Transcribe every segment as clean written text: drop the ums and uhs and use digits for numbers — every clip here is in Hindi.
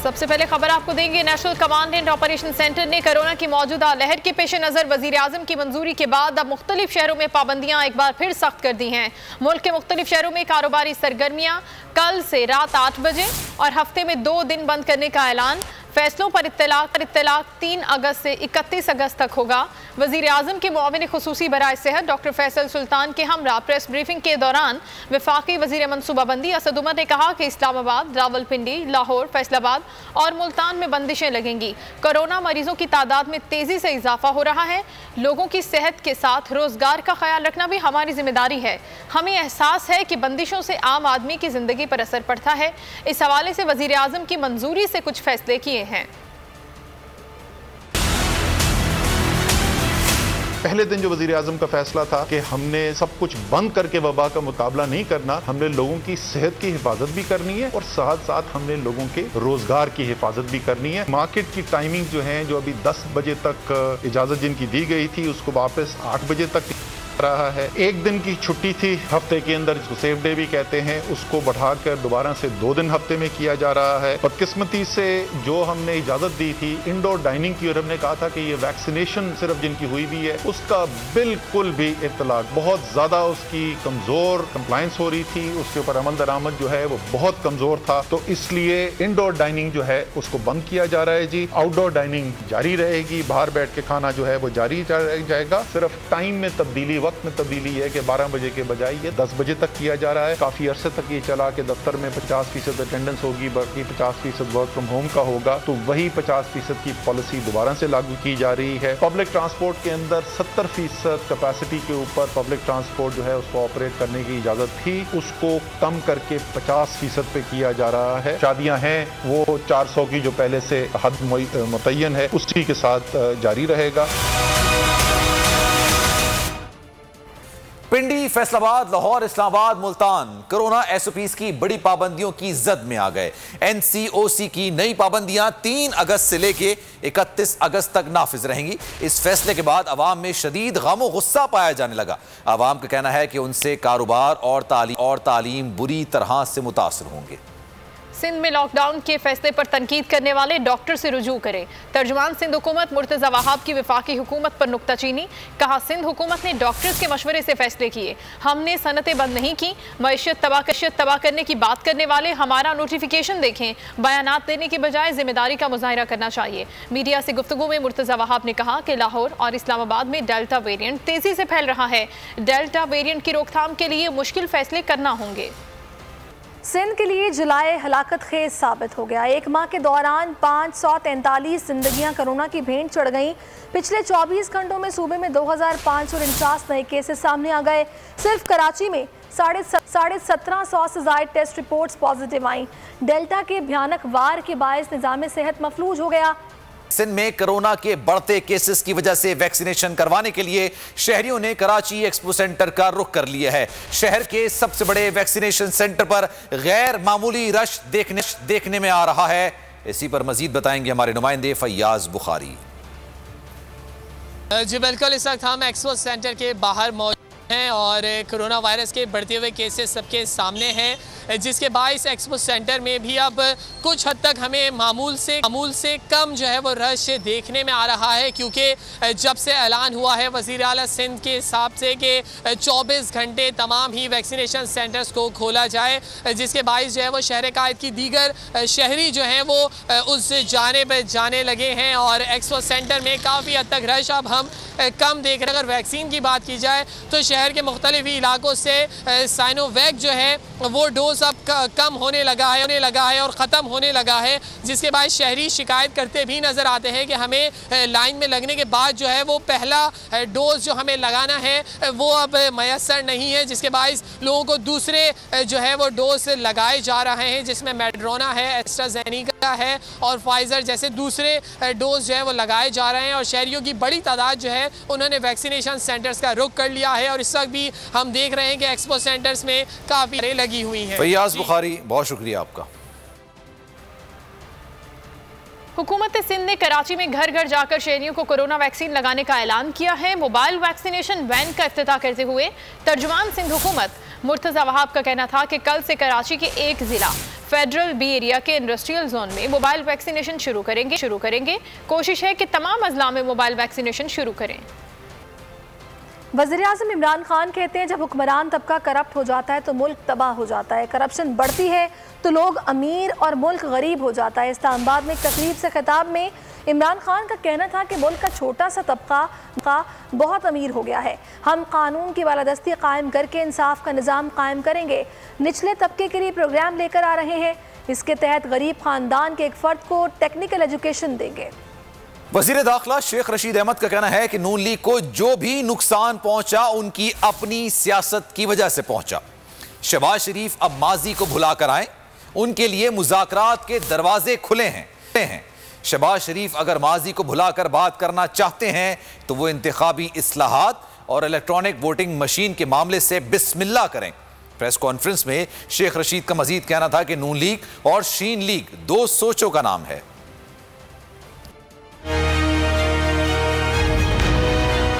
सबसे पहले खबर आपको देंगे। National command and operation centre ने कोरोना की मौजूदा लहर के पेश नजर वजीर आजम की मंजूरी के बाद अब मुख्तलिफ शहरों में पाबंदियां एक बार फिर सख्त कर दी हैं। मुल्क के मुख्तलिफ शहरों में कारोबारी सरगर्मियां कल से रात 8 बजे और हफ्ते में 2 दिन बंद करने का ऐलान। फैसलों पर इत्तलाक 3 अगस्त से 31 अगस्त तक होगा। वजीर आजम के मुआविन खुसूसी बराए सेहत डॉक्टर फैसल सुल्तान के हमरा प्रेस ब्रीफिंग के दौरान वफाकी वजीर मनसूबाबंदी असद उमर ने कहा कि इस्लामाबाद, रावलपिंडी, लाहौर, फैसलाबाद और मुल्तान में बंदिशें लगेंगी। कोरोना मरीजों की तादाद में तेजी से इजाफा हो रहा है। लोगों की सेहत के साथ रोजगार का ख्याल रखना भी हमारी जिम्मेदारी है। हमें एहसास है कि बंदिशों से आम आदमी की जिंदगी पर असर पड़ता है। इस हवाले से वजीर आजम की मंजूरी से कुछ फैसले किए हैं। पहले दिन जो वजीर आजम का फैसला था कि हमने सब कुछ बंद करके वबा का मुकाबला नहीं करना, हमने लोगों की सेहत की हिफाजत भी करनी है और साथ साथ हमने लोगों के रोजगार की हिफाजत भी करनी है। मार्केट की टाइमिंग जो है, जो अभी 10 बजे तक इजाजत जिनकी दी गई थी उसको वापस 8 बजे तक रहा है। 1 दिन की छुट्टी थी हफ्ते के अंदर, जिसको सेफ डे भी कहते हैं, उसको बढ़ाकर दोबारा से 2 दिन हफ्ते में किया जा रहा है। बदकिस्मती से जो हमने इजाजत दी थी इंडोर डाइनिंग की और हमने कहा था कि ये वैक्सीनेशन सिर्फ जिनकी हुई भी है उसका बिल्कुल भी इत्तलाक बहुत ज्यादा उसकी कमजोर कंप्लायंस हो रही थी, उसके ऊपर अमल दरामद जो है वो बहुत कमजोर था, तो इसलिए इंडोर डाइनिंग जो है उसको बंद किया जा रहा है जी। आउटडोर डाइनिंग जारी रहेगी, बाहर बैठ के खाना जो है वो जारी जाएगा। सिर्फ टाइम में तब्दीली, वक्त में तब्दीली है कि 12 बजे के बजाय ये 10 बजे तक किया जा रहा है। काफी अरसे तक ये चला कि दफ्तर में 50% अटेंडेंस होगी, बाकी 50% वर्क फ्रॉम होम का होगा, तो वही 50% की पॉलिसी दोबारा से लागू की जा रही है। पब्लिक ट्रांसपोर्ट के अंदर 70% कैपेसिटी के ऊपर पब्लिक ट्रांसपोर्ट जो है उसको ऑपरेट करने की इजाजत थी, उसको कम करके 50% पे किया जा रहा है। शादियां हैं वो 400 की जो पहले से हद मुतय्यन है उसी के साथ जारी रहेगा। पिंडी, फैसलाबाद, लाहौर, इस्लामाबाद, मुल्तान कोरोना एसओपीज की बड़ी पाबंदियों की जद में आ गए। एनसीओसी की नई पाबंदियां 3 अगस्त से लेके 31 अगस्त तक नाफिज रहेंगी। इस फैसले के बाद अवाम में शदीद गम गुस्सा पाया जाने लगा। अवाम का कहना है कि उनसे कारोबार और तालीम बुरी तरह से मुतासर होंगे। सिंध में लॉकडाउन के फैसले पर तनकीद करने वाले डॉक्टर से रुजू करें। तर्जुमान सिंध हुकूमत मुर्तज़ा वहाब की वफाकी हुकूमत पर नुक्ताचीनी। कहा, सिंध हुकूमत ने डॉक्टर्स के मशवरे से फैसले किए, हमने सनतें बंद नहीं की। मईशत तबाह करने की बात करने वाले हमारा नोटिफिकेशन देखें। बयानात देने की बजाय जिम्मेदारी का मुजाहिरा करना चाहिए। मीडिया से गुफ्तगू में मुर्तज़ा वहाब ने कहा कि लाहौर और इस्लामाबाद में डेल्टा वेरिएंट तेजी से फैल रहा है। डेल्टा वेरिएंट की रोकथाम के लिए मुश्किल फैसले करना होंगे। सिंध के लिए जुलाई हलाकत खेज साबित हो गया। 1 माह के दौरान 543 जिंदगियां कोरोना की भेंट चढ़ गईं। पिछले 24 घंटों में सूबे में 2549 नए केसेस सामने आ गए। सिर्फ कराची में 1750 से ज्यादा टेस्ट रिपोर्ट्स पॉजिटिव आई। डेल्टा के भयानक वार के बायस निज़ाम सेहत मफलूज हो गया। सिंध में कोरोना के बढ़ते केसेस की वजह से वैक्सीनेशन करवाने के लिए शहरियों ने कराची एक्सपो सेंटर का रुख कर लिया है। शहर के सबसे बड़े वैक्सीनेशन सेंटर पर गैर मामूली रश देखने में आ रहा है। इसी पर मजीद बताएंगे हमारे नुमाइंदे फैयाज बुखारी। जी बिल्कुल, इस वक्त हम एक्सपो सेंटर के बाहर मौजूद हैं और कोरोना वायरस के बढ़ते हुए केसेस सबके सामने हैं, जिसके बाइस एक्सपो सेंटर में भी अब कुछ हद तक हमें मामूल से कम जो है वो रश देखने में आ रहा है, क्योंकि जब से ऐलान हुआ है वज़ीर आला सिंध के हिसाब से कि 24 घंटे तमाम ही वैक्सीनेशन सेंटर्स को खोला जाए, जिसके बाइस जो है वो शहर कायद की दीगर शहरी जो हैं वो उस जानिब जाने लगे हैं और एक्सपो सेंटर में काफ़ी हद तक रश अब हम कम देख रहे हैं। अगर वैक्सीन की बात की जाए तो शहर के मुख्तलिफ इलाकों से साइनोवैक जो है वो डोज अब कम होने लगा है और ख़त्म होने लगा है, जिसके बाद शहरी शिकायत करते भी नज़र आते हैं कि हमें लाइन में लगने के बाद जो है वो पहला डोज जो हमें लगाना है वो अब मैसर नहीं है, जिसके बायस लोगों को दूसरे जो है वो डोज लगाए जा रहे हैं, जिसमें मेड्रोना है, एस्ट्राजेनेका है और फाइजर जैसे दूसरे डोज जो है वो लगाए जा रहे हैं। और शहरियों की बड़ी तादाद जो है उन्होंने वैक्सीनेशन सेंटर्स का रुख कर लिया है और इस वक्त भी हम देख रहे हैं कि एक्सपो सेंटर्स में काफ़ी लगी हुई हैं। फैयाज बुखारी, बहुत शुक्रिया आपका। हुकूमत सिंध ने कराची में घर घर जाकर शहरियों को कोरोना वैक्सीन लगाने का ऐलान किया है। मोबाइल वैक्सीनेशन वैन का इफ्तिताह करते हुए तर्जुमान सिंध हुकूमत मुर्तज़ा वहाब का कहना था कि कल से कराची के एक जिला फेडरल बी एरिया के इंडस्ट्रियल जोन में मोबाइल वैक्सीनेशन शुरू करेंगे। कोशिश है कि तमाम अजला में मोबाइल वैक्सीनेशन शुरू करें। वज़ीर-ए-आज़म इमरान खान कहते हैं, जब हुक्मरान तबका करप्ट हो जाता है तो मुल्क तबाह हो जाता है। करप्शन बढ़ती है तो लोग अमीर और मुल्क गरीब हो जाता है। इस्लामाबाद में एक तकरीब से खिताब में इमरान खान का कहना था कि मुल्क का छोटा सा तबका बहुत अमीर हो गया है। हम कानून की बालादस्ती कायम करके इंसाफ का निज़ाम कायम करेंगे। निचले तबके के लिए प्रोग्राम लेकर आ रहे हैं। इसके तहत गरीब ख़ानदान के एक फ़र्द को टेक्निकल एजुकेशन देंगे। वज़ीर दाखिला शेख रशीद अहमद का कहना है कि नून लीग को जो भी नुकसान पहुंचा उनकी अपनी सियासत की वजह से पहुंचा। शहबाज शरीफ अब माजी को भुला कर आए, उनके लिए मुज़ाकरात के दरवाजे खुले हैं। शहबाज शरीफ अगर माजी को भुलाकर बात करना चाहते हैं तो वो इंतखाबी इस्लाहात और इलेक्ट्रॉनिक वोटिंग मशीन के मामले से बिस्मिल्लाह करें। प्रेस कॉन्फ्रेंस में शेख रशीद का मजीद कहना था कि नून लीग और शीन लीग दो सोचों का नाम है।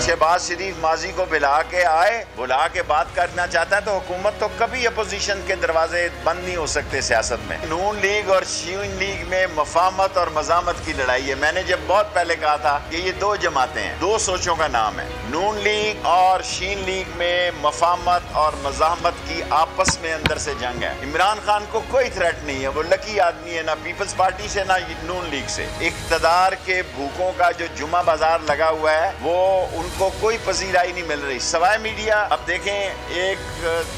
शहबाज शरीफ माजी को बुला के बात करना चाहता है तो हुकूमत तो कभी अपोजिशन के दरवाजे बंद नहीं हो सकते सियासत में। नून लीग और शीन लीग में मफामत और मजामत की लड़ाई है। मैंने जब बहुत पहले कहा था कि ये दो जमातें हैं, दो सोचों का नाम है। नून लीग और शीन लीग में मफामत और मजामत की आपस में अंदर से जंग है। इमरान खान को कोई थ्रेट नहीं है, वो लकी आदमी है, ना पीपल्स पार्टी से ना नून लीग से। इख्तदार के भूखों का जो जुमा बाजार लगा हुआ है वो उनको कोई पजीराई नहीं मिल रही सवाए मीडिया। अब देखें, एक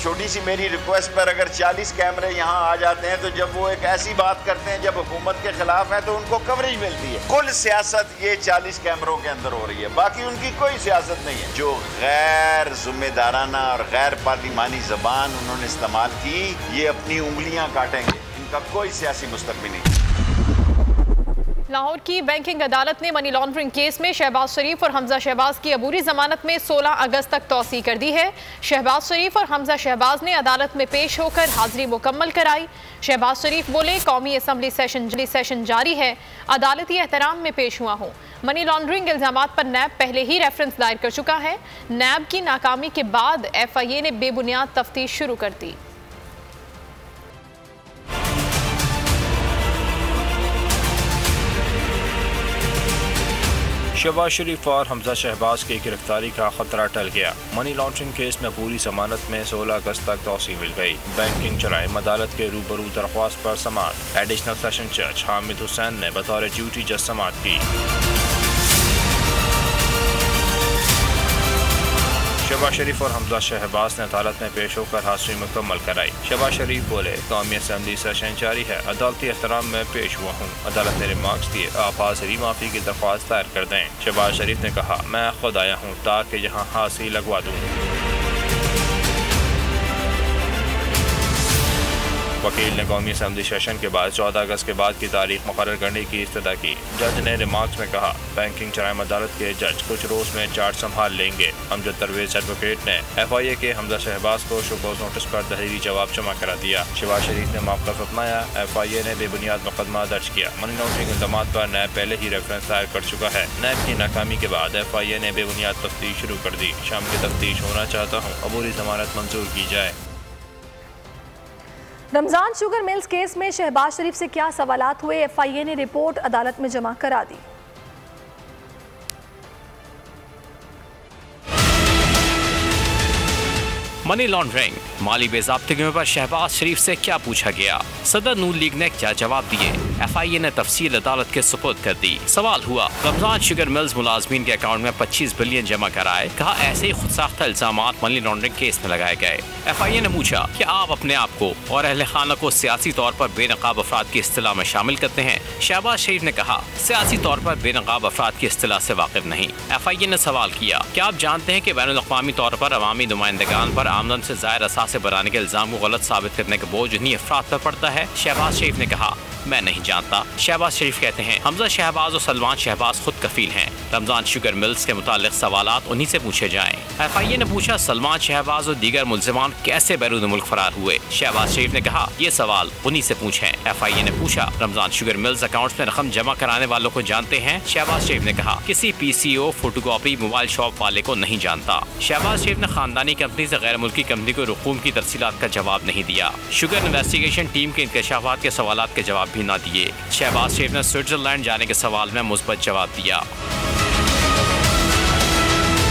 छोटी सी मेरी रिक्वेस्ट पर अगर 40 कैमरे यहाँ आ जाते हैं तो जब वो एक ऐसी बात करते हैं जब हुकूमत के खिलाफ है तो उनको कवरेज मिलती है। कुल सियासत ये 40 कैमरों के अंदर हो रही है, बाकी उनकी कोई सियासत नहीं है। जो गैर जिम्मेदाराना और गैर पार्लिमानी जबान उन्होंने इस्तेमाल की, ये अपनी उंगलियां काटेंगे, इनका कोई सियासी मुस्तकबिल नहीं। लाहौर की बैंकिंग अदालत ने मनी लॉन्ड्रिंग केस में शहबाज शरीफ और हमजा शहबाज की अबूरी जमानत में 16 अगस्त तक तौसी कर दी है। शहबाज शरीफ और हमजा शहबाज ने अदालत में पेश होकर हाजिरी मुकम्मल कराई। शहबाज शरीफ बोले, कौमी असम्बली सेशन जारी है, अदालती एहतराम में पेश हुआ हूँ। मनी लॉन्ड्रिंग इल्जामात पर नैब पहले ही रेफरेंस दायर कर चुका है। नैब की नाकामी के बाद FIA ने बेबुनियाद तफ्तीश शुरू कर दी। शहबाज शरीफ और हमजा शहबाज की गिरफ्तारी का खतरा टल गया। मनी लॉन्ड्रिंग केस में पूरी जमानत में 16 अगस्त तक तौसी मिल गई। बैंकिंग जराइम अदालत के रूबरू दरख्वास्त पर समाअत एडिशनल सेशन जज हामिद हुसैन ने बतौर ड्यूटी जज समाअत की। शहबाज शरीफ और हमजा शहबाज ने अदालत में पेश होकर हाजिरी मुकम्मल कराई। शहबाज शरीफ बोले, कौमी असम्बली सेशन जारी है, अदालती एहतराम में पेश हुआ हूँ, अदालत ने रिमार्क्स दिए, आप हाजिरी माफी की दरख्वास्त दायर कर दें। शहबाज शरीफ ने कहा, मैं खुद आया हूँ ताकि यहाँ हाजिरी लगवा दूँ। वकील ने कौमी असम्बली सेशन के बाद 14 अगस्त के बाद की तारीख मुकर्रर करने की इस्तदा की। जज ने रिमार्क्स में कहा, बैंकिंग जराइम अदालत के जज कुछ रोज में चार्ज संभाल लेंगे। अमजद परवेज एडवोकेट ने FIA के हमजा शहबाज को शोकॉज नोटिस पर तहरीरी जवाब जमा करा दिया। शहबाज शरीफ ने मौक़िफ़ अपनाया। FIA ने बेबुनियाद मुकदमा दर्ज किया। मनी लॉन्ड्रिंग इल्जामात पर नैब पहले ही रेफरेंस दायर कर चुका है। नैब की नाकामी के बाद FIA ने बेबुनियाद तफ्तीश शुरू कर दी। शाम की तफ्तीश होना चाहता हूँ, अबूरी जमानत मंजूर की जाए। रमजान शुगर मिल्स केस में शहबाज शरीफ से क्या सवालात हुए, FIA ने रिपोर्ट अदालत में जमा करा दी। मनी लॉन्ड्रिंग माली बेज़ाब्तगियों पर शहबाज शरीफ से क्या पूछा गया, सदर नून लीग ने क्या जवाब दिए, FIA ने तफसील अदालत के सुपुर्द कर दी। सवाल हुआ, रमजान शुगर मिल्स मुलाजमीन के अकाउंट में 25 बिलियन जमा कराए, कहा ऐसे ही खुदसाख्ता इल्जामात मनी लॉन्ड्रिंग केस में लगाए गए। FIA ने पूछा कि आप अपने आप को और अहले खाना को सियासी तौर पर बेनकाब अफराद की इस्तिलाह में शामिल करते हैं। शहबाज शरीफ ने कहा, सियासी तौर पर बेनकाब अफराद की इस्तिलाह से वाकिफ नहीं। FIA ने सवाल किया, क्या आप जानते हैं कि बैनुल-अक़वामी तौर पर अवामी नुमाइंदगान पर आमदन से ज़ायद असासे बनाने के इल्जाम को गलत साबित करने का बोझ इन्हीं अफराद पर पड़ता है। शहबाज शरीफ ने कहा, मैं नहीं जानता। शहबाज शरीफ कहते हैं हमजा शहबाज और सलमान शहबाज खुद कफील हैं। रमजान शुगर मिल्स के मुतालिक सवालात उन्हीं से पूछे जाएं। FIA ने पूछा सलमान शहबाज और दीगर मुल्जिमान कैसे बैरून मुल्क फरार हुए। शहबाज शरीफ ने कहा ये सवाल उन्हीं से पूछें। FIA ने पूछा रमजान शुगर मिल्स अकाउंट्स में रकम जमा कराने वालों को जानते हैं। शहबाज शरीफ ने कहा किसी PCO फोटोकॉपी मोबाइल शॉप वाले को नहीं जानता। शहबाज शरीफ ने खानदानी कंपनी से गैर मुल्की कंपनी को रकूम की तफसीलात का जवाब नहीं दिया। शुगर इन्वेस्टिगेशन टीम के इंकशाफात के सवालात के जवाब भी न दिए। शहबाज शरीफ ने स्विट्जरलैंड जाने के सवाल में मुस्बत जवाब दिया।